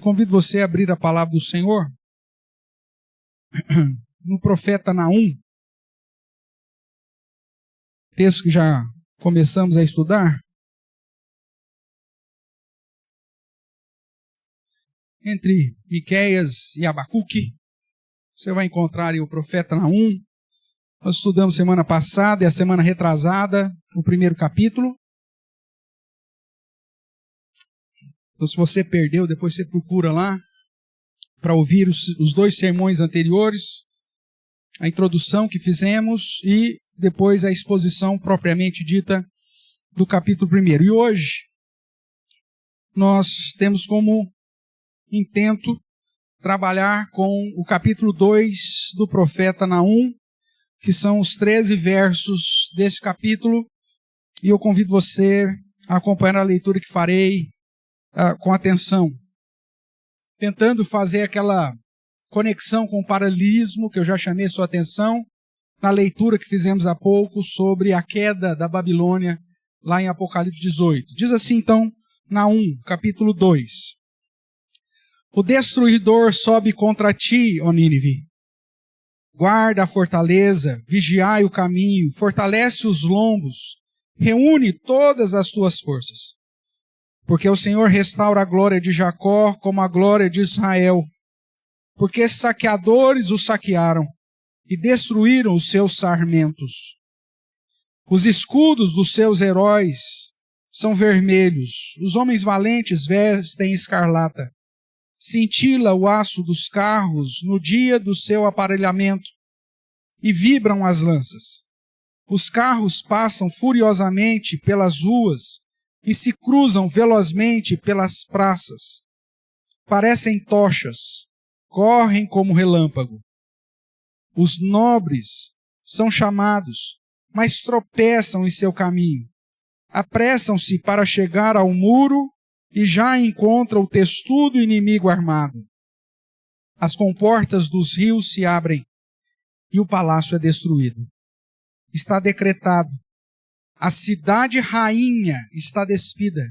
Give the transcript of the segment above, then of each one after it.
convido você a abrir a palavra do Senhor no profeta Naum, texto que já começamos a estudar. Entre Miqueias e Abacuque, você vai encontrar aí o profeta Naum. Nós estudamos semana passada e a semana retrasada o primeiro capítulo. Então, se você perdeu, depois você procura lá para ouvir os dois sermões anteriores, a introdução que fizemos e depois a exposição propriamente dita do capítulo 1. E hoje nós temos como intento trabalhar com o capítulo 2 do profeta Naum, que são os 13 versos desse capítulo, e eu convido você a acompanhar a leitura que farei com atenção, tentando fazer aquela conexão com o paralelismo que eu já chamei sua atenção na leitura que fizemos há pouco sobre a queda da Babilônia, lá em Apocalipse 18. Diz assim então, Naum, capítulo 2. O destruidor sobe contra ti, ó Nínive. Guarda a fortaleza, vigiai o caminho, fortalece os lombos, reúne todas as tuas forças. Porque o Senhor restaura a glória de Jacó como a glória de Israel. Porque saqueadores o saquearam e destruíram os seus sarmentos. Os escudos dos seus heróis são vermelhos, os homens valentes vestem escarlata. Cintila o aço dos carros no dia do seu aparelhamento, e vibram as lanças. Os carros passam furiosamente pelas ruas e se cruzam velozmente pelas praças. Parecem tochas, correm como relâmpago. Os nobres são chamados, mas tropeçam em seu caminho. Apressam-se para chegar ao muro e já encontram o testudo inimigo armado. As comportas dos rios se abrem e o palácio é destruído. Está decretado. A cidade rainha está despida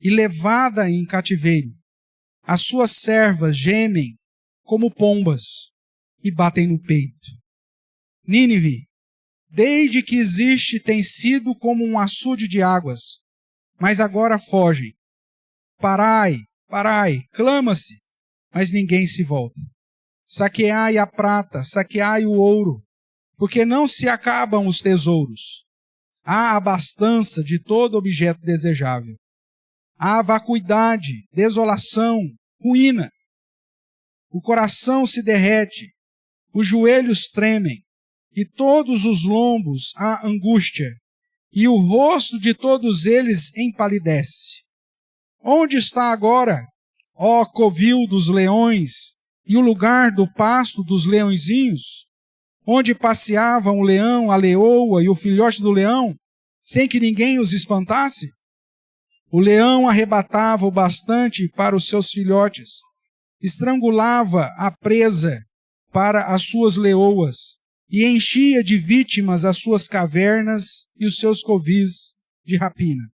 e levada em cativeiro. As suas servas gemem como pombas e batem no peito. Nínive, desde que existe, tem sido como um açude de águas, mas agora fogem. Parai, parai, clama-se, mas ninguém se volta. Saqueai a prata, saqueai o ouro, porque não se acabam os tesouros. Há abastança de todo objeto desejável. Há vacuidade, desolação, ruína. O coração se derrete, os joelhos tremem, e todos os lombos há angústia, e o rosto de todos eles empalidece. Onde está agora, ó covil dos leões, e o lugar do pasto dos leõezinhos? Onde passeavam o leão, a leoa e o filhote do leão, sem que ninguém os espantasse? O leão arrebatava o bastante para os seus filhotes, estrangulava a presa para as suas leoas, e enchia de vítimas as suas cavernas e os seus covis de rapina.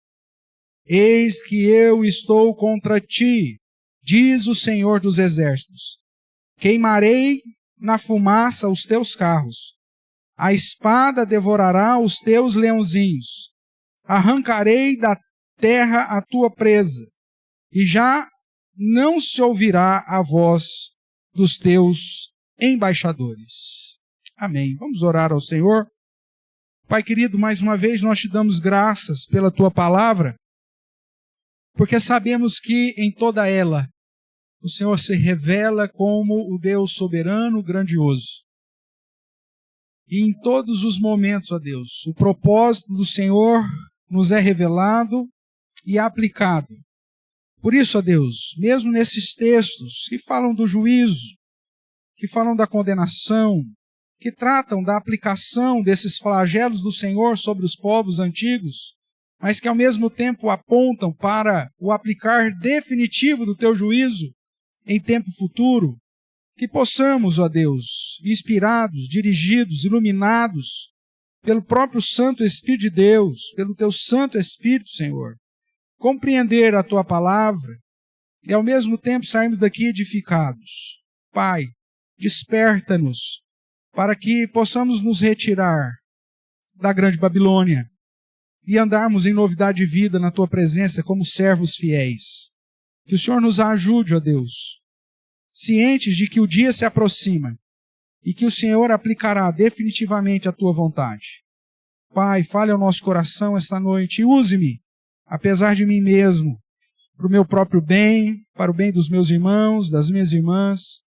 Eis que eu estou contra ti, diz o Senhor dos Exércitos. Queimarei na fumaça os teus carros. A espada devorará os teus leãozinhos. Arrancarei da terra a tua presa, e já não se ouvirá a voz dos teus embaixadores. Amém. Vamos orar ao Senhor. Pai querido, mais uma vez nós te damos graças pela tua palavra, porque sabemos que em toda ela o Senhor se revela como o Deus soberano, grandioso. E em todos os momentos, ó Deus, o propósito do Senhor nos é revelado e aplicado. Por isso, ó Deus, mesmo nesses textos que falam do juízo, que falam da condenação, que tratam da aplicação desses flagelos do Senhor sobre os povos antigos, mas que ao mesmo tempo apontam para o aplicar definitivo do teu juízo em tempo futuro, que possamos, ó Deus, inspirados, dirigidos, iluminados pelo próprio Santo Espírito de Deus, pelo teu Santo Espírito, Senhor, compreender a tua palavra e ao mesmo tempo sairmos daqui edificados. Pai, desperta-nos para que possamos nos retirar da grande Babilônia e andarmos em novidade de vida na Tua presença como servos fiéis. Que o Senhor nos ajude, ó Deus, cientes de que o dia se aproxima e que o Senhor aplicará definitivamente a Tua vontade. Pai, fale ao nosso coração esta noite e use-me, apesar de mim mesmo, para o meu próprio bem, para o bem dos meus irmãos, das minhas irmãs,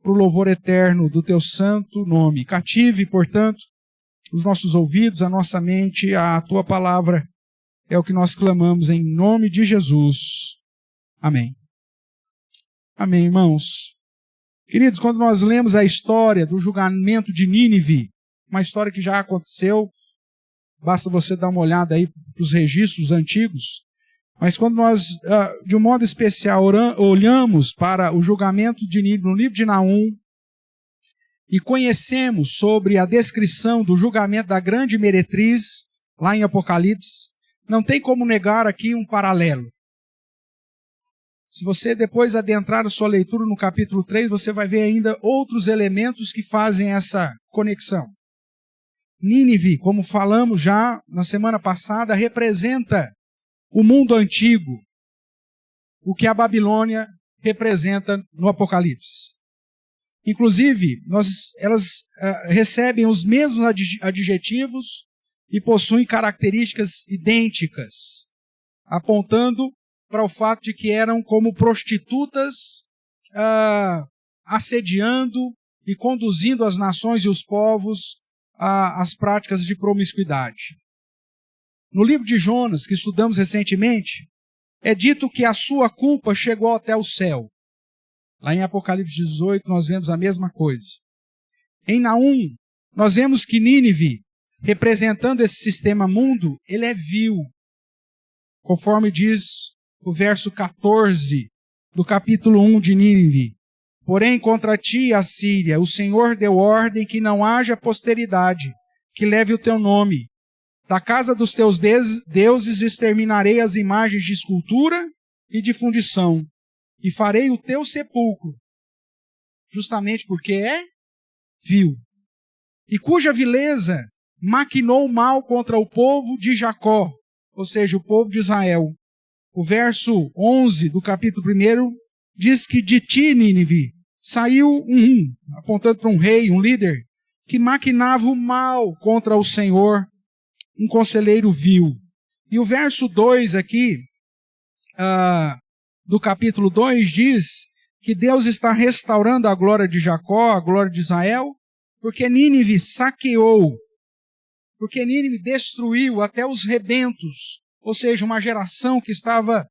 para o louvor eterno do Teu santo nome. Cative, portanto, os nossos ouvidos, a nossa mente, a Tua palavra. É o que nós clamamos em nome de Jesus. Amém. Amém, irmãos. Queridos, quando nós lemos a história do julgamento de Nínive, uma história que já aconteceu, basta você dar uma olhada aí para os registros antigos, mas quando nós, de um modo especial, olhamos para o julgamento de Nínive no livro de Naum e conhecemos sobre a descrição do julgamento da grande meretriz, lá em Apocalipse, não tem como negar aqui um paralelo. Se você depois adentrar a sua leitura no capítulo 3, você vai ver ainda outros elementos que fazem essa conexão. Nínive, como falamos já na semana passada, representa o mundo antigo, o que a Babilônia representa no Apocalipse. Inclusive, elas recebem os mesmos adjetivos e possuem características idênticas, apontando para o fato de que eram como prostitutas assediando e conduzindo as nações e os povos às práticas de promiscuidade. No livro de Jonas, que estudamos recentemente, é dito que a sua culpa chegou até o céu. Lá em Apocalipse 18 nós vemos a mesma coisa. Em Naum, nós vemos que Nínive, representando esse sistema mundo, ele é vil. Conforme diz o verso 14 do capítulo 1 de Nínive. Porém, contra ti, Assíria, o Senhor deu ordem que não haja posteridade, que leve o teu nome. Da casa dos teus deuses exterminarei as imagens de escultura e de fundição, e farei o teu sepulcro, justamente porque é vil, e cuja vileza maquinou mal contra o povo de Jacó, ou seja, o povo de Israel. O verso 11 do capítulo 1 diz que de ti, Nínive, saiu apontando para um rei, um líder, que maquinava o mal contra o Senhor, um conselheiro vil. E o verso 2 aqui, do capítulo 2, diz que Deus está restaurando a glória de Jacó, a glória de Israel, porque Nínive saqueou, porque Nínive destruiu até os rebentos, ou seja, uma geração que estava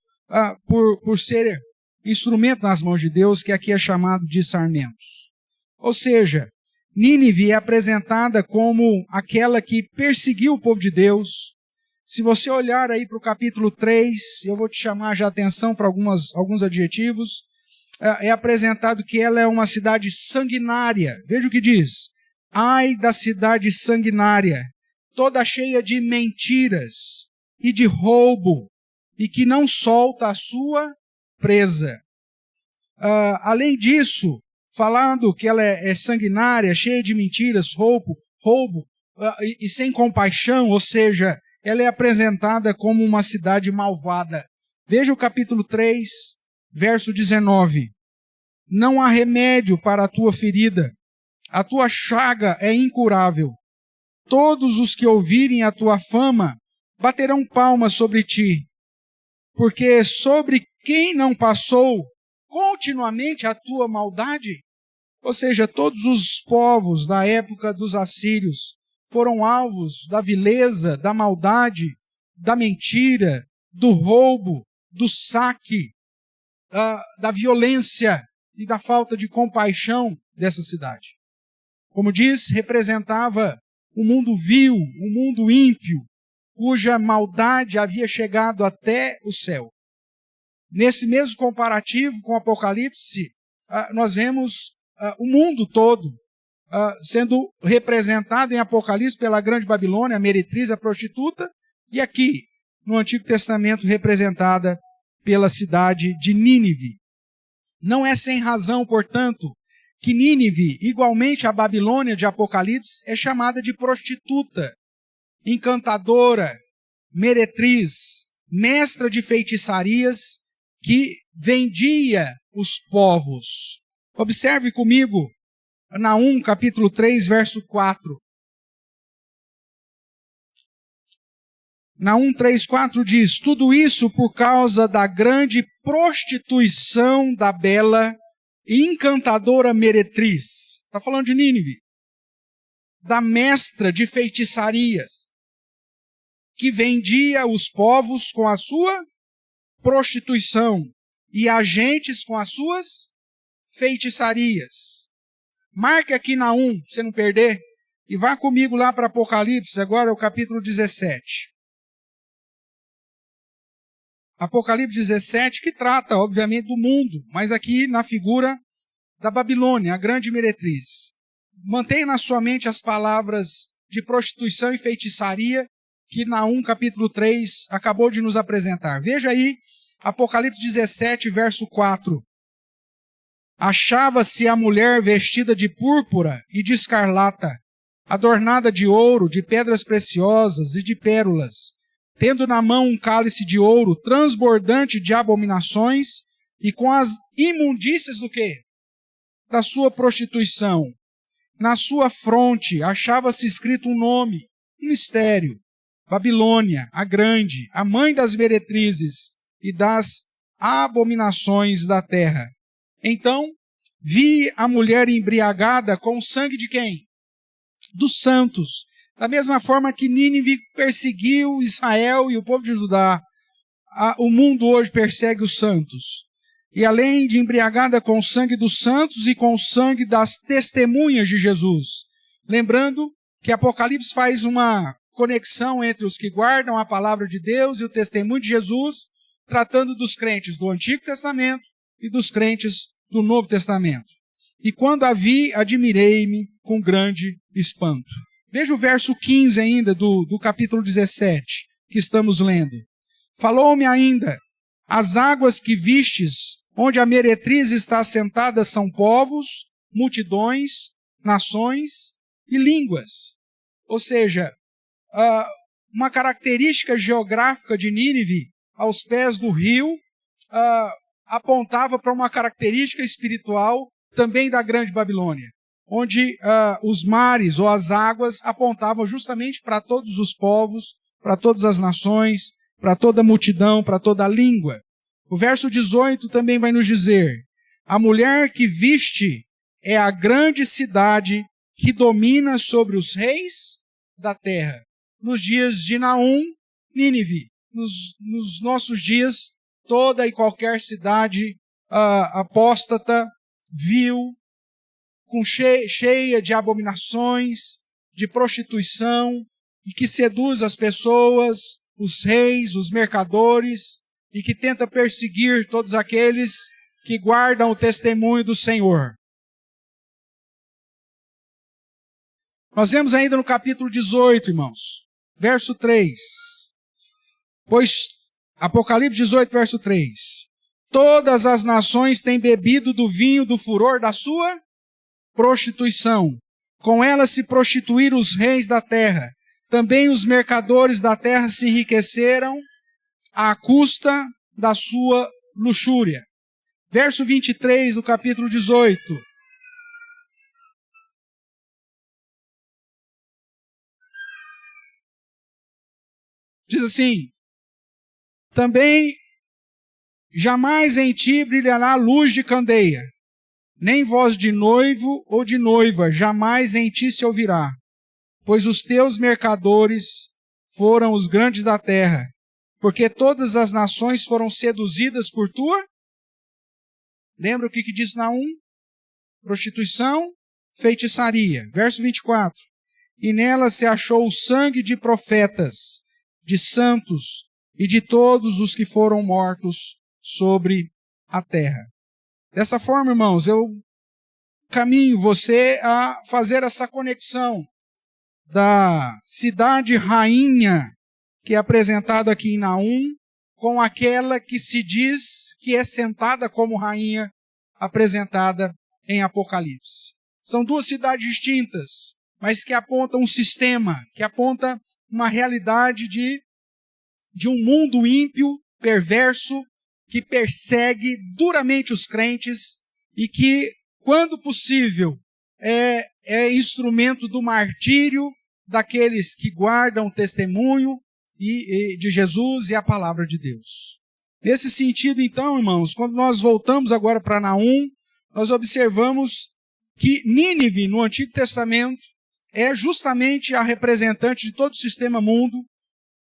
por ser instrumento nas mãos de Deus, que aqui é chamado de sarmentos. Ou seja, Nínive é apresentada como aquela que perseguiu o povo de Deus. Se você olhar aí para o capítulo 3, eu vou te chamar já a atenção para alguns adjetivos, é apresentado que ela é uma cidade sanguinária. Veja o que diz. Ai da cidade sanguinária, toda cheia de mentiras e de roubo, e que não solta a sua presa. Além disso, falando que ela é sanguinária, cheia de mentiras, roubo e sem compaixão, ou seja, ela é apresentada como uma cidade malvada. Veja o capítulo 3, verso 19. Não há remédio para a tua ferida, a tua chaga é incurável. Todos os que ouvirem a tua fama baterão palmas sobre ti, porque sobre quem não passou continuamente a tua maldade? Ou seja, todos os povos da época dos assírios foram alvos da vileza, da maldade, da mentira, do roubo, do saque, da violência e da falta de compaixão dessa cidade. Como diz, representava um mundo vil, um mundo ímpio, cuja maldade havia chegado até o céu. Nesse mesmo comparativo com o Apocalipse, nós vemos o mundo todo sendo representado em Apocalipse pela grande Babilônia, a meretriz, a prostituta, e aqui, no Antigo Testamento, representada pela cidade de Nínive. Não é sem razão, portanto, que Nínive, igualmente a Babilônia de Apocalipse, é chamada de prostituta, encantadora, meretriz, mestra de feitiçarias, que vendia os povos. Observe comigo, Naum, capítulo 3, verso 4. Naum 3,4 diz: tudo isso por causa da grande prostituição da bela e encantadora meretriz. Está falando de Nínive. Da mestra de feitiçarias, que vendia os povos com a sua prostituição e agentes com as suas feitiçarias. Marque aqui Naum, para você não perder, e vá comigo lá para Apocalipse, agora é o capítulo 17. Apocalipse 17, que trata, obviamente, do mundo, mas aqui na figura da Babilônia, a grande meretriz. Mantenha na sua mente as palavras de prostituição e feitiçaria que Naum, capítulo 3, acabou de nos apresentar. Veja aí, Apocalipse 17, verso 4. Achava-se a mulher vestida de púrpura e de escarlata, adornada de ouro, de pedras preciosas e de pérolas, tendo na mão um cálice de ouro transbordante de abominações e com as imundícias do quê? Da sua prostituição. Na sua fronte achava-se escrito um nome, um mistério: Babilônia, a grande, a mãe das meretrizes e das abominações da terra. Então, vi a mulher embriagada com o sangue de quem? Dos santos. Da mesma forma que Nínive perseguiu Israel e o povo de Judá, o mundo hoje persegue os santos. E além de embriagada com o sangue dos santos e com o sangue das testemunhas de Jesus. Lembrando que Apocalipse faz uma conexão entre os que guardam a palavra de Deus e o testemunho de Jesus, tratando dos crentes do Antigo Testamento e dos crentes do Novo Testamento. E quando a vi, admirei-me com grande espanto. Veja o verso 15 ainda do capítulo 17, que estamos lendo. Falou-me ainda: as águas que vistes, onde a meretriz está assentada, são povos, multidões, nações e línguas. Ou seja, uma característica geográfica de Nínive, aos pés do rio, apontava para uma característica espiritual também da grande Babilônia, onde os mares ou as águas apontavam justamente para todos os povos, para todas as nações, para toda a multidão, para toda a língua. O verso 18 também vai nos dizer: a mulher que viste é a grande cidade que domina sobre os reis da terra. Nos dias de Naum, Nínive. Nos nossos dias, toda e qualquer cidade apóstata, vil, cheia de abominações, de prostituição, e que seduz as pessoas, os reis, os mercadores, e que tenta perseguir todos aqueles que guardam o testemunho do Senhor. Nós vemos ainda no capítulo 18, irmãos, verso 3. Pois, Apocalipse 18, verso 3. Todas as nações têm bebido do vinho do furor da sua prostituição. Com ela se prostituíram os reis da terra. Também os mercadores da terra se enriqueceram à custa da sua luxúria. Verso 23 do capítulo 18. Diz assim: também jamais em ti brilhará luz de candeia, nem voz de noivo ou de noiva, jamais em ti se ouvirá, pois os teus mercadores foram os grandes da terra, porque todas as nações foram seduzidas por tua. Lembra o que diz Naum? Prostituição, feitiçaria. Verso 24. E nela se achou o sangue de profetas, de santos e de todos os que foram mortos sobre a terra. Dessa forma, irmãos, eu caminho você a fazer essa conexão da cidade rainha que é apresentada aqui em Naum com aquela que se diz que é sentada como rainha, apresentada em Apocalipse. São duas cidades distintas, mas que apontam um sistema, que aponta uma realidade de um mundo ímpio, perverso, que persegue duramente os crentes e que, quando possível, é instrumento do martírio daqueles que guardam o testemunho de Jesus e a palavra de Deus. Nesse sentido, então, irmãos, quando nós voltamos agora para Naum, nós observamos que Nínive, no Antigo Testamento, é justamente a representante de todo o sistema mundo,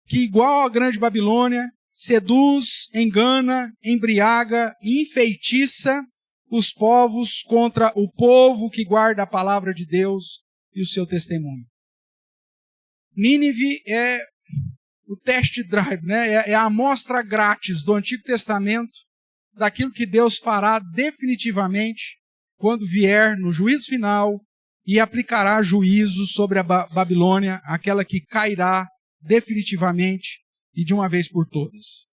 que, igual à Grande Babilônia, seduz, engana, embriaga e enfeitiça os povos contra o povo que guarda a palavra de Deus e o seu testemunho. Nínive é o test drive, né? É a amostra grátis do Antigo Testamento daquilo que Deus fará definitivamente quando vier no juízo final e aplicará juízo sobre a Babilônia, aquela que cairá definitivamente e de uma vez por todas.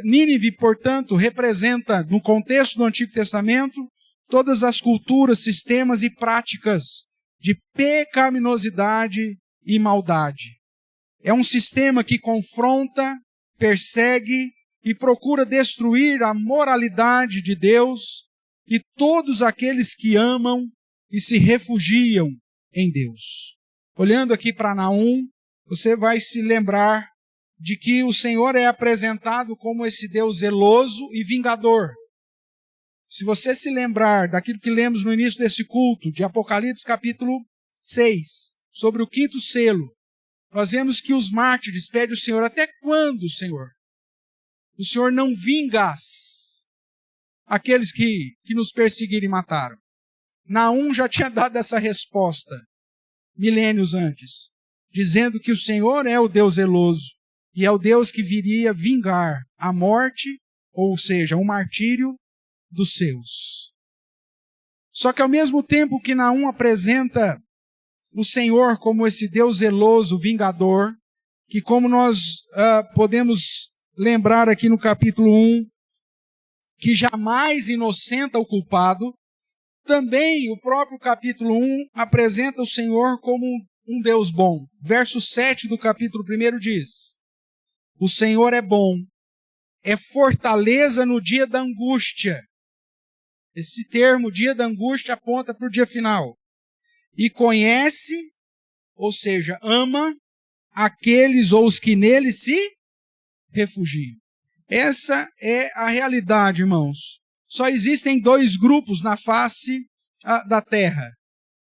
Nínive, portanto, representa, no contexto do Antigo Testamento, todas as culturas, sistemas e práticas de pecaminosidade e maldade. É um sistema que confronta, persegue e procura destruir a moralidade de Deus e todos aqueles que amam e se refugiam em Deus. Olhando aqui para Naum, você vai se lembrar de que o Senhor é apresentado como esse Deus zeloso e vingador. Se você se lembrar daquilo que lemos no início desse culto, de Apocalipse capítulo 6, sobre o quinto selo, nós vemos que os mártires pedem ao Senhor: até quando, Senhor? O Senhor não vingas aqueles que nos perseguiram e mataram. Naum já tinha dado essa resposta milênios antes, dizendo que o Senhor é o Deus zeloso e é o Deus que viria vingar a morte, ou seja, o martírio dos seus. Só que ao mesmo tempo que Naum apresenta o Senhor como esse Deus zeloso, vingador, que, como nós podemos lembrar aqui no capítulo 1, que jamais inocenta o culpado, também o próprio capítulo 1 apresenta o Senhor como um Deus bom. Verso 7 do capítulo 1 diz: o Senhor é bom, é fortaleza no dia da angústia. Esse termo, dia da angústia, aponta para o dia final. E conhece, ou seja, ama aqueles ou os que nele se refugiam. Essa é a realidade, irmãos. Só existem dois grupos na face da terra.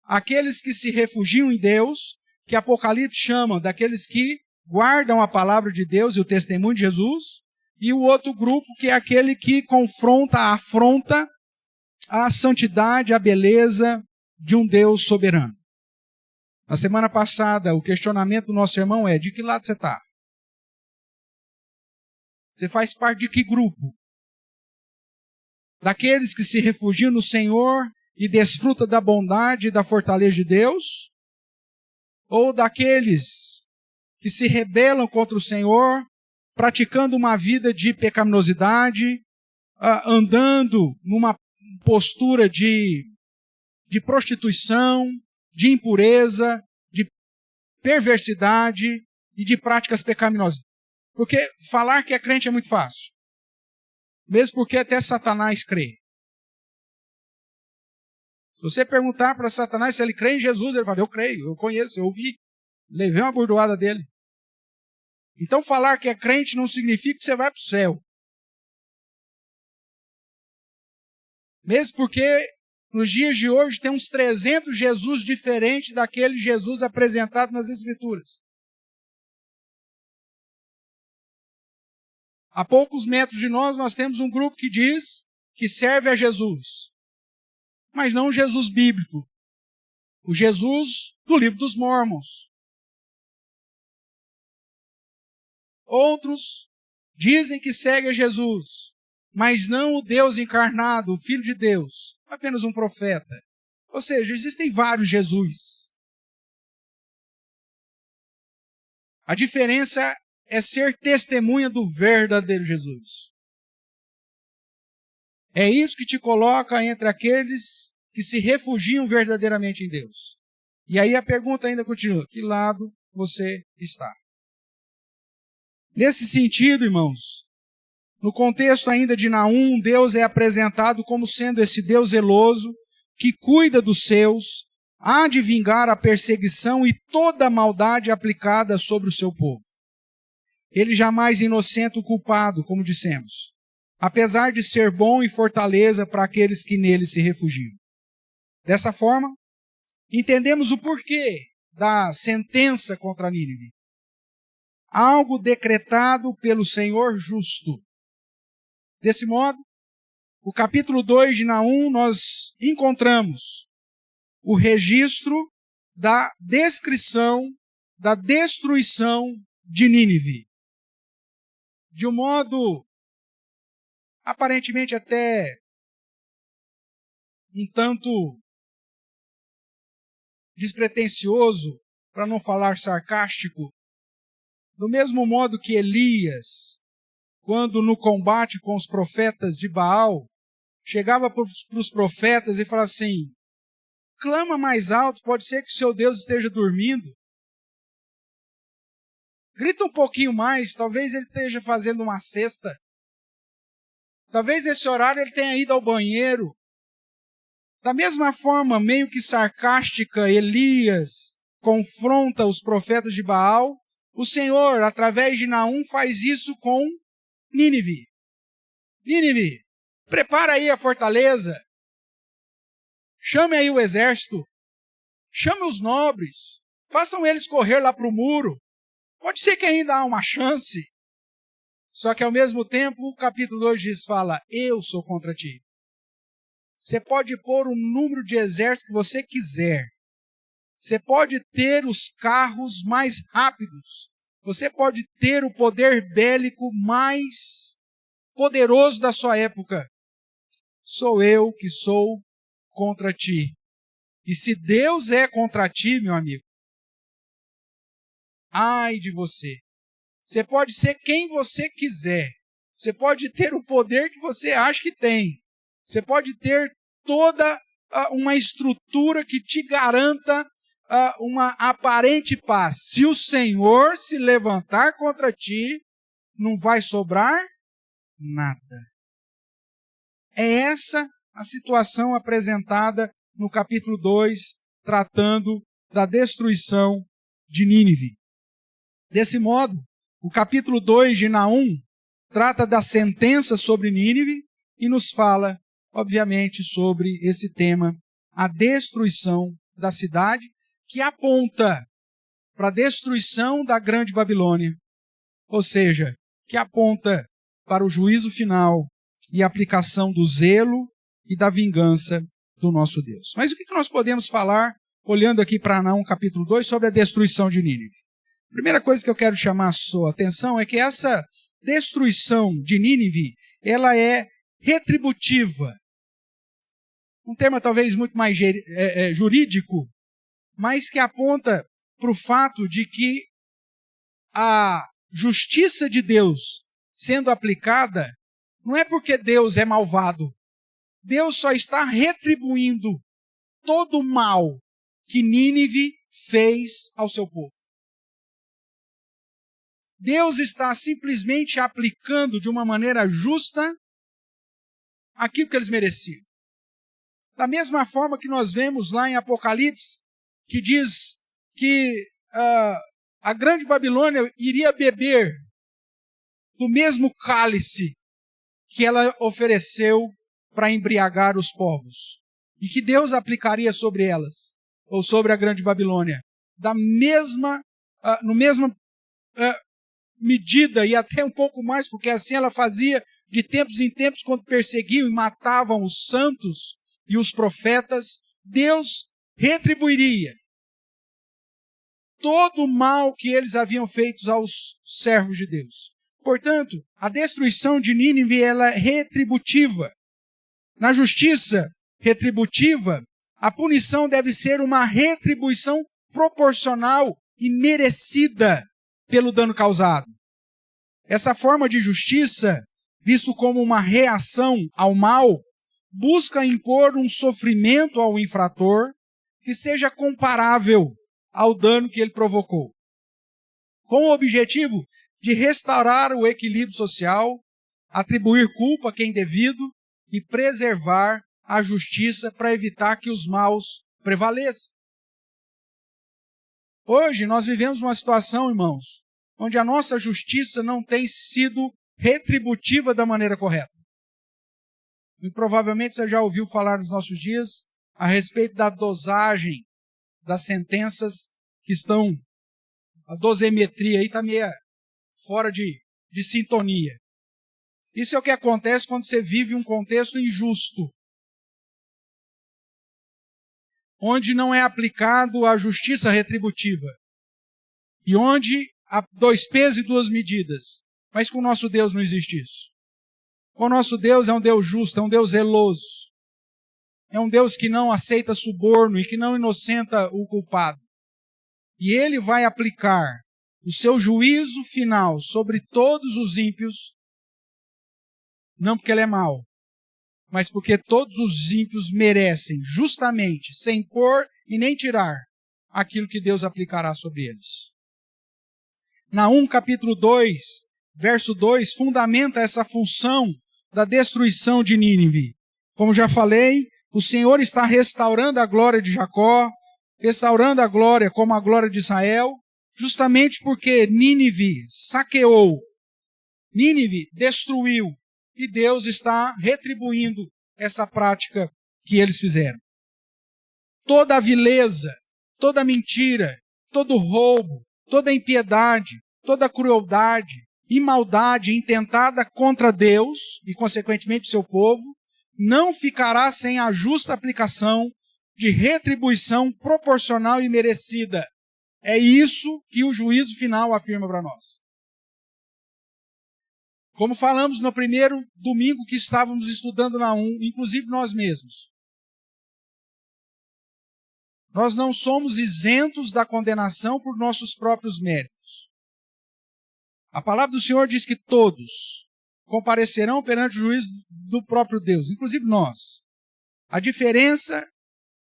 Aqueles que se refugiam em Deus, que Apocalipse chama daqueles que guardam a palavra de Deus e o testemunho de Jesus, e o outro grupo que é aquele que confronta, afronta a santidade, a beleza de um Deus soberano. Na semana passada, o questionamento do nosso irmão é: de que lado você está? Você faz parte de que grupo? Daqueles que se refugiam no Senhor e desfrutam da bondade e da fortaleza de Deus? Ou daqueles que se rebelam contra o Senhor, praticando uma vida de pecaminosidade, andando numa postura de prostituição, de impureza, de perversidade e de práticas pecaminosas? Porque falar que é crente é muito fácil. Mesmo porque até Satanás crê. Se você perguntar para Satanás se ele crê em Jesus, ele fala: eu creio, eu conheço, eu ouvi, levei uma bordoada dele. Então falar que é crente não significa que você vai para o céu. Mesmo porque nos dias de hoje tem uns 300 Jesus diferentes daquele Jesus apresentado nas Escrituras. A poucos metros de nós temos um grupo que diz que serve a Jesus, mas não o Jesus bíblico, o Jesus do livro dos Mormons. Outros dizem que seguem a Jesus, mas não o Deus encarnado, o Filho de Deus, apenas um profeta. Ou seja, existem vários Jesus. A diferença é ser testemunha do verdadeiro Jesus. É isso que te coloca entre aqueles que se refugiam verdadeiramente em Deus. E aí a pergunta ainda continua: que lado você está? Nesse sentido, irmãos, no contexto ainda de Naum, Deus é apresentado como sendo esse Deus zeloso, que cuida dos seus, há de vingar a perseguição e toda a maldade aplicada sobre o seu povo. Ele jamais inocenta o culpado, como dissemos, apesar de ser bom e fortaleza para aqueles que nele se refugiam. Dessa forma, entendemos o porquê da sentença contra Nínive. Algo decretado pelo Senhor justo. Desse modo, o capítulo 2 de Naum, nós encontramos o registro da descrição da destruição de Nínive. De um modo aparentemente até um tanto despretensioso, para não falar sarcástico, do mesmo modo que Elias, quando no combate com os profetas de Baal, chegava para os profetas e falava assim: clama mais alto, pode ser que o seu Deus esteja dormindo. Grita um pouquinho mais, talvez ele esteja fazendo uma cesta. Talvez nesse horário ele tenha ido ao banheiro. Da mesma forma, meio que sarcástica, Elias confronta os profetas de Baal. O Senhor, através de Naum, faz isso com Nínive. Nínive, prepara aí a fortaleza. Chame aí o exército. Chame os nobres. Façam eles correr lá para o muro. Pode ser que ainda há uma chance. Só que ao mesmo tempo, o capítulo 2 fala: eu sou contra ti. Você pode pôr o número de exércitos que você quiser. Você pode ter os carros mais rápidos. Você pode ter o poder bélico mais poderoso da sua época. Sou eu que sou contra ti. E se Deus é contra ti, meu amigo, ai de você. Você pode ser quem você quiser. Você pode ter o poder que você acha que tem. Você pode ter toda uma estrutura que te garanta uma aparente paz. Se o Senhor se levantar contra ti, não vai sobrar nada. É essa a situação apresentada no capítulo 2, tratando da destruição de Nínive. Desse modo, o capítulo 2 de Naum trata da sentença sobre Nínive e nos fala, obviamente, sobre esse tema, a destruição da cidade, que aponta para a destruição da grande Babilônia, ou seja, que aponta para o juízo final e a aplicação do zelo e da vingança do nosso Deus. Mas o que nós podemos falar, olhando aqui para Naum capítulo 2, sobre a destruição de Nínive? A primeira coisa que eu quero chamar a sua atenção é que essa destruição de Nínive, ela é retributiva. Um termo talvez muito mais jurídico, mas que aponta para o fato de que a justiça de Deus sendo aplicada, não é porque Deus é malvado. Deus só está retribuindo todo o mal que Nínive fez ao seu povo. Deus está simplesmente aplicando de uma maneira justa aquilo que eles mereciam. Da mesma forma que nós vemos lá em Apocalipse, que diz que a grande Babilônia iria beber do mesmo cálice que ela ofereceu para embriagar os povos. E que Deus aplicaria sobre elas, ou sobre a grande Babilônia, no mesma medida e até um pouco mais, porque assim ela fazia de tempos em tempos quando perseguiam e matavam os santos e os profetas. Deus retribuiria todo o mal que eles haviam feito aos servos de Deus. Portanto, a destruição de Nínive ela é retributiva. Na justiça retributiva, a punição deve ser uma retribuição proporcional e merecida pelo dano causado. Essa forma de justiça visto como uma reação ao mal, busca impor um sofrimento ao infrator que seja comparável ao dano que ele provocou, com o objetivo de restaurar o equilíbrio social, atribuir culpa a quem devido e preservar a justiça para evitar que os maus prevaleçam. Hoje nós vivemos uma situação, irmãos, onde a nossa justiça não tem sido retributiva da maneira correta. E provavelmente você já ouviu falar nos nossos dias a respeito da dosagem das sentenças que estão, a dosimetria aí está meio fora de sintonia. Isso é o que acontece quando você vive um contexto injusto, onde não é aplicado a justiça retributiva, e onde há 2 pesos e 2 medidas. Mas com o nosso Deus não existe isso. O nosso Deus é um Deus justo, é um Deus zeloso. É um Deus que não aceita suborno e que não inocenta o culpado. E Ele vai aplicar o seu juízo final sobre todos os ímpios, não porque Ele é mau, mas porque todos os ímpios merecem justamente, sem pôr e nem tirar, aquilo que Deus aplicará sobre eles. Naum capítulo 2, verso 2, fundamenta essa função da destruição de Nínive. Como já falei, o Senhor está restaurando a glória de Jacó, restaurando a glória como a glória de Israel, justamente porque Nínive saqueou, Nínive destruiu, e Deus está retribuindo essa prática que eles fizeram. Toda a vileza, toda a mentira, todo o roubo, toda a impiedade, toda a crueldade e maldade intentada contra Deus e, consequentemente, seu povo, não ficará sem a justa aplicação de retribuição proporcional e merecida. É isso que o juízo final afirma para nós. Como falamos no primeiro domingo que estávamos estudando Naum, inclusive nós mesmos, nós não somos isentos da condenação por nossos próprios méritos. A palavra do Senhor diz que todos comparecerão perante o juízo do próprio Deus, inclusive nós. A diferença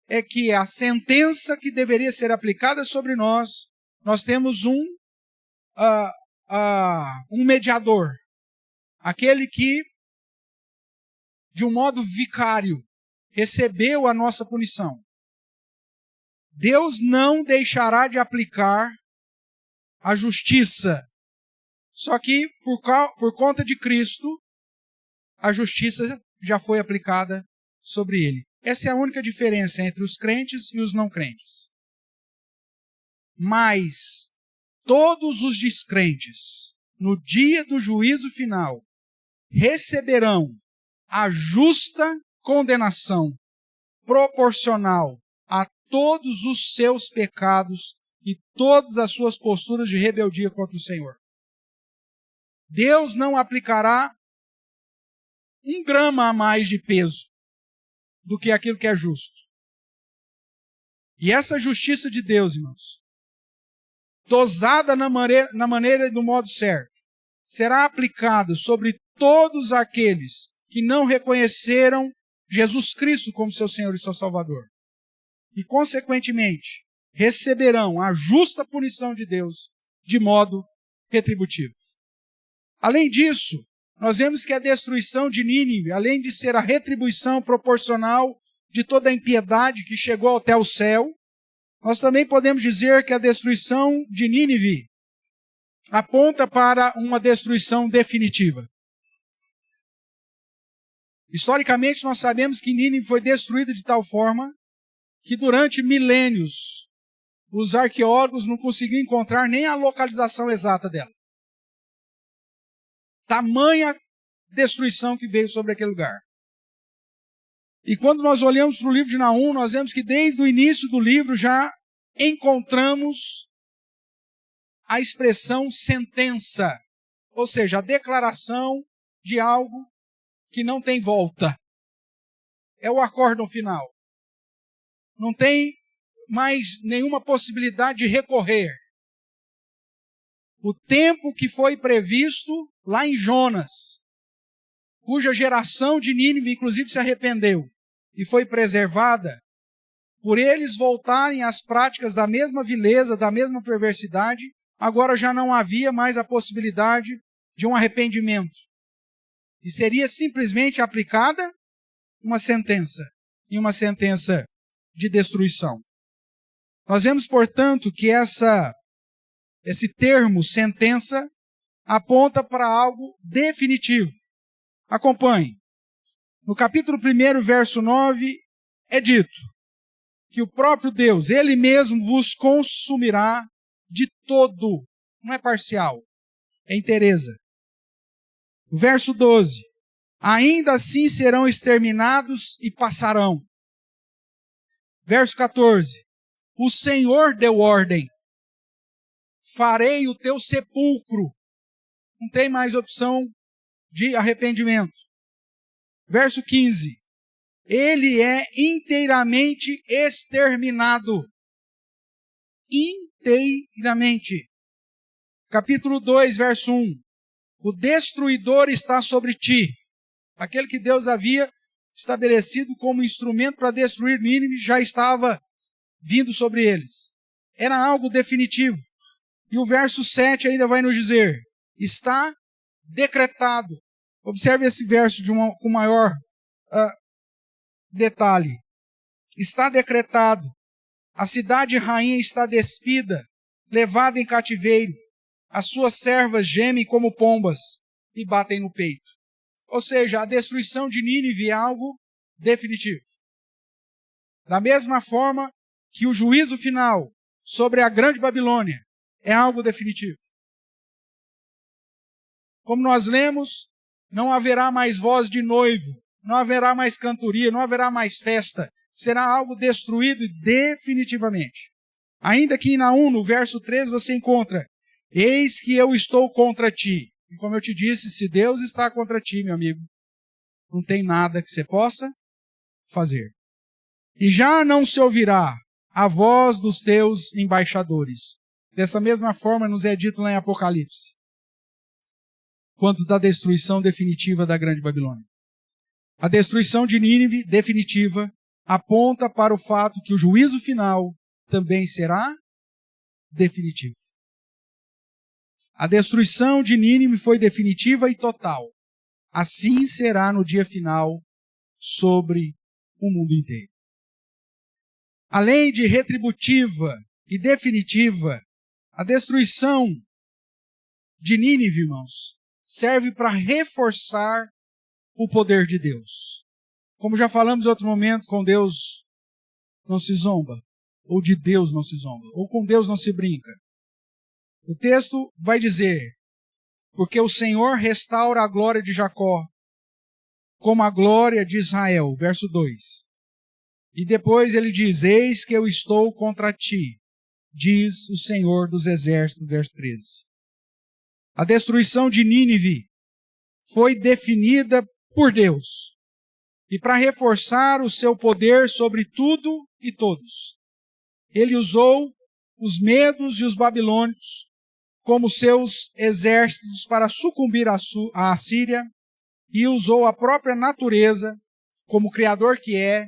é que a sentença que deveria ser aplicada sobre nós, nós temos um mediador, aquele que, de um modo vicário, recebeu a nossa punição. Deus não deixará de aplicar a justiça. Só que, por conta de Cristo, a justiça já foi aplicada sobre ele. Essa é a única diferença entre os crentes e os não crentes. Mas todos os descrentes, no dia do juízo final, receberão a justa condenação proporcional a todos os seus pecados e todas as suas posturas de rebeldia contra o Senhor. Deus não aplicará 1 grama a mais de peso do que aquilo que é justo. E essa justiça de Deus, irmãos, dosada na maneira e do modo certo, será aplicada sobre todos aqueles que não reconheceram Jesus Cristo como seu Senhor e seu Salvador. E, consequentemente, receberão a justa punição de Deus de modo retributivo. Além disso, nós vemos que a destruição de Nínive, além de ser a retribuição proporcional de toda a impiedade que chegou até o céu, nós também podemos dizer que a destruição de Nínive aponta para uma destruição definitiva. Historicamente, nós sabemos que Nínive foi destruída de tal forma que durante milênios os arqueólogos não conseguiam encontrar nem a localização exata dela. Tamanha destruição que veio sobre aquele lugar. E quando nós olhamos para o livro de Naum, nós vemos que desde o início do livro já encontramos a expressão sentença, ou seja, a declaração de algo que não tem volta. É o acórdão final. Não tem mais nenhuma possibilidade de recorrer. O tempo que foi previsto lá em Jonas cuja geração de Nínive inclusive se arrependeu e foi preservada, por eles voltarem às práticas da mesma vileza, da mesma perversidade, agora já não havia mais a possibilidade de um arrependimento. E seria simplesmente aplicada uma sentença, e uma sentença de destruição. Nós vemos, portanto, que esse termo, sentença, aponta para algo definitivo. Acompanhe. No capítulo 1, verso 9, é dito que o próprio Deus, Ele mesmo vos consumirá de todo. Não é parcial, é inteireza. O verso 12. Ainda assim serão exterminados e passarão. Verso 14. O Senhor deu ordem. Farei o teu sepulcro. Não tem mais opção de arrependimento. Verso 15. Ele é inteiramente exterminado. Inteiramente. Capítulo 2, verso 1. O destruidor está sobre ti. Aquele que Deus havia estabelecido como instrumento para destruir Nínive já estava vindo sobre eles. Era algo definitivo. E o verso 7 ainda vai nos dizer, está decretado. Observe esse verso com maior detalhe. Está decretado. A cidade rainha está despida, levada em cativeiro. As suas servas gemem como pombas e batem no peito. Ou seja, a destruição de Nínive é algo definitivo. Da mesma forma que o juízo final sobre a grande Babilônia é algo definitivo. Como nós lemos, não haverá mais voz de noivo, não haverá mais cantoria, não haverá mais festa. Será algo destruído definitivamente. Ainda que em Naum, no verso 13, você encontra, eis que eu estou contra ti. E como eu te disse, se Deus está contra ti, meu amigo, não tem nada que você possa fazer. E já não se ouvirá a voz dos teus embaixadores. Dessa mesma forma nos é dito lá em Apocalipse, quanto da destruição definitiva da grande Babilônia. A destruição de Nínive, definitiva, aponta para o fato que o juízo final também será definitivo. A destruição de Nínive foi definitiva e total. Assim será no dia final sobre o mundo inteiro. Além de retributiva e definitiva, a destruição de Nínive, irmãos, serve para reforçar o poder de Deus. Como já falamos em outro momento, com Deus não se zomba, ou de Deus não se zomba, ou com Deus não se brinca. O texto vai dizer, porque o Senhor restaura a glória de Jacó, como a glória de Israel, verso 2. E depois ele diz, eis que eu estou contra ti, diz o Senhor dos exércitos, verso 13. A destruição de Nínive foi definida por Deus. E para reforçar o seu poder sobre tudo e todos, ele usou os medos e os babilônios como seus exércitos para sucumbir à Assíria e usou a própria natureza como criador que é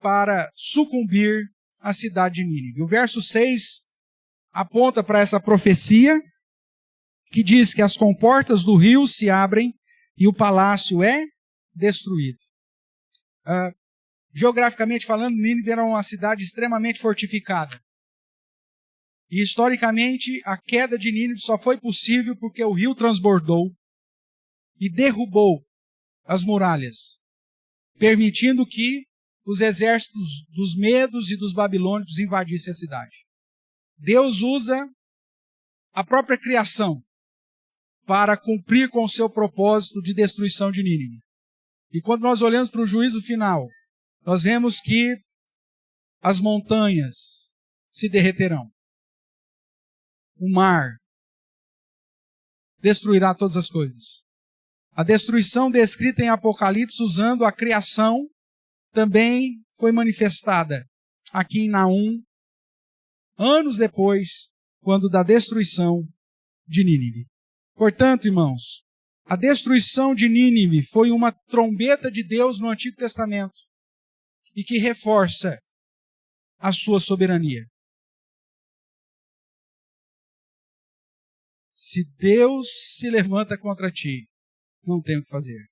para sucumbir à cidade de Nínive. O verso 6 aponta para essa profecia que diz que as comportas do rio se abrem e o palácio é destruído. Geograficamente falando, Nínive era uma cidade extremamente fortificada. E historicamente, a queda de Nínive só foi possível porque o rio transbordou e derrubou as muralhas, permitindo que os exércitos dos medos e dos babilônicos invadissem a cidade. Deus usa a própria criação para cumprir com o seu propósito de destruição de Nínive. E quando nós olhamos para o juízo final, nós vemos que as montanhas se derreterão. O mar destruirá todas as coisas. A destruição descrita em Apocalipse usando a criação também foi manifestada aqui em Naum, anos depois, quando da destruição de Nínive. Portanto, irmãos, A destruição de Nínive foi uma trombeta de Deus no Antigo Testamento e que reforça a sua soberania. Se Deus se levanta contra ti, não tem o que fazer.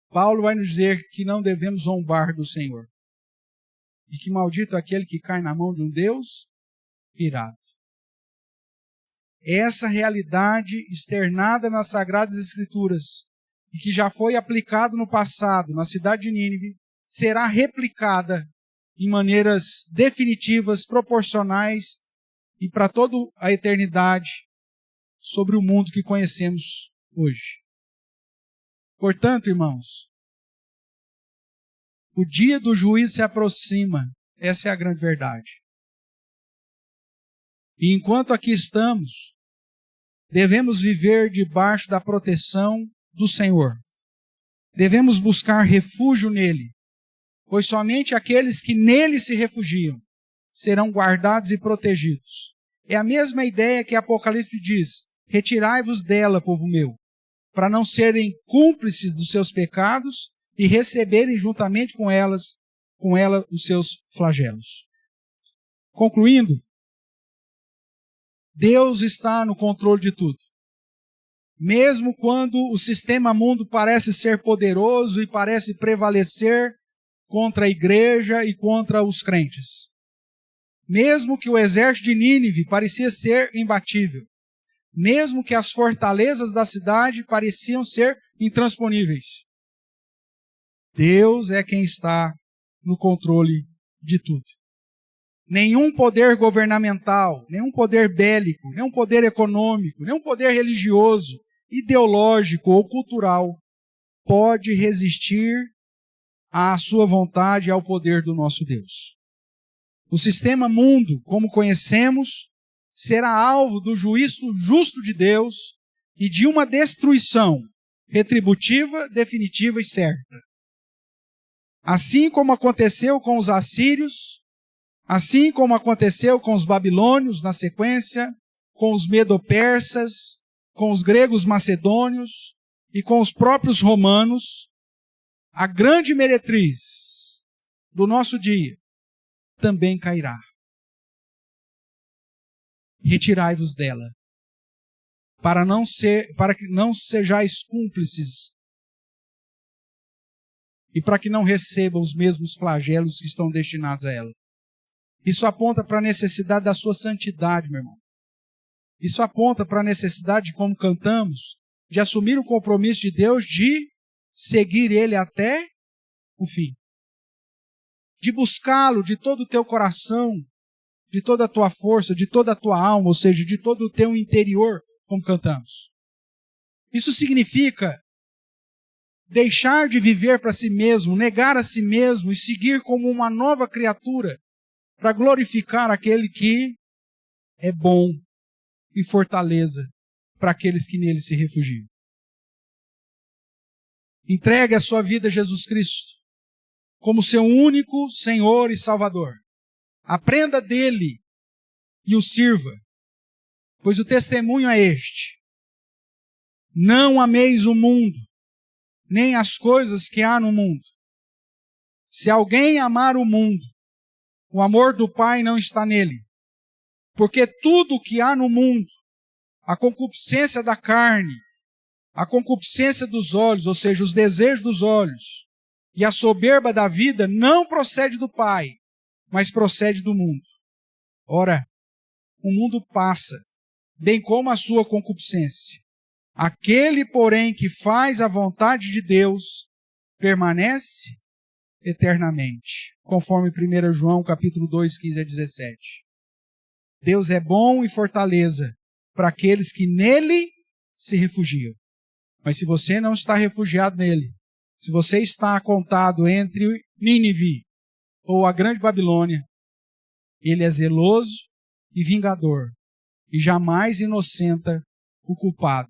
Paulo vai nos dizer que não devemos zombar do Senhor. E que maldito é aquele que cai na mão de um Deus irado. Essa realidade externada nas Sagradas Escrituras e que já foi aplicado no passado na cidade de Nínive, será replicada em maneiras definitivas, proporcionais e para toda a eternidade sobre o mundo que conhecemos hoje. Portanto, irmãos, o dia do juízo se aproxima. Essa é a grande verdade. E enquanto aqui estamos, devemos viver debaixo da proteção do Senhor. Devemos buscar refúgio nele, pois somente aqueles que nele se refugiam serão guardados e protegidos. É a mesma ideia que Apocalipse diz: retirai-vos dela, povo meu, para não serem cúmplices dos seus pecados e receberem juntamente com ela os seus flagelos. Concluindo, Deus está no controle de tudo. Mesmo quando o sistema mundo parece ser poderoso e parece prevalecer contra a igreja e contra os crentes. Mesmo que o exército de Nínive parecia ser imbatível. Mesmo que as fortalezas da cidade pareciam ser intransponíveis. Deus é quem está no controle de tudo. Nenhum poder governamental, nenhum poder bélico, nenhum poder econômico, nenhum poder religioso, ideológico ou cultural pode resistir à sua vontade e ao poder do nosso Deus. O sistema mundo, como conhecemos, será alvo do juízo justo de Deus e de uma destruição retributiva, definitiva e certa. Assim como aconteceu com os assírios, assim como aconteceu com os babilônios na sequência, com os medo-persas, com os gregos macedônios e com os próprios romanos, a grande meretriz do nosso dia também cairá. Retirai-vos dela, para que não sejais cúmplices e para que não recebam os mesmos flagelos que estão destinados a ela. Isso aponta para a necessidade da sua santidade, meu irmão. Isso aponta para a necessidade, como cantamos, de assumir o compromisso de Deus de seguir Ele até o fim. De buscá-lo de todo o teu coração, de toda a tua força, de toda a tua alma, ou seja, de todo o teu interior, como cantamos. Isso significa deixar de viver para si mesmo, negar a si mesmo e seguir como uma nova criatura para glorificar aquele que é bom e fortaleza para aqueles que nele se refugiam. Entregue a sua vida a Jesus Cristo como seu único Senhor e Salvador. Aprenda dele e o sirva, pois o testemunho é este: não ameis o mundo, nem as coisas que há no mundo. Se alguém amar o mundo, o amor do Pai não está nele. Porque tudo o que há no mundo, a concupiscência da carne, a concupiscência dos olhos, ou seja, os desejos dos olhos, e a soberba da vida, não procede do Pai, mas procede do mundo. Ora, o mundo passa, bem como a sua concupiscência. Aquele, porém, que faz a vontade de Deus, permanece eternamente, conforme 1 João capítulo 2, 15 a 17. Deus é bom e fortaleza para aqueles que nele se refugiam. Mas se você não está refugiado nele, se você está contado entre Nínive ou a grande Babilônia, ele é zeloso e vingador e jamais inocenta o culpado.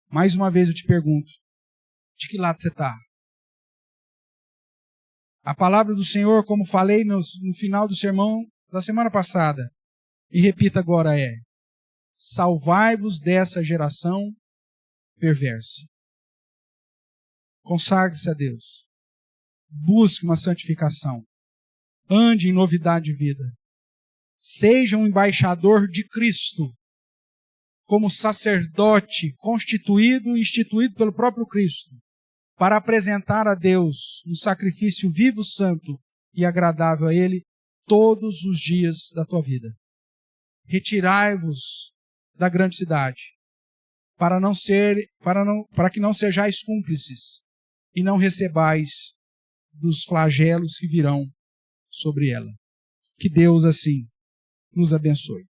Mais uma vez eu te pergunto, de que lado você está? A palavra do Senhor, como falei no final do sermão da semana passada, e repito agora, salvai-vos dessa geração perversa. Consagre-se a Deus. Busque uma santificação. Ande em novidade de vida. Seja um embaixador de Cristo, como sacerdote constituído e instituído pelo próprio Cristo, para apresentar a Deus um sacrifício vivo, santo e agradável a Ele todos os dias da tua vida. Retirai-vos da grande cidade, para que não sejais cúmplices e não recebais dos flagelos que virão sobre ela. Que Deus assim nos abençoe.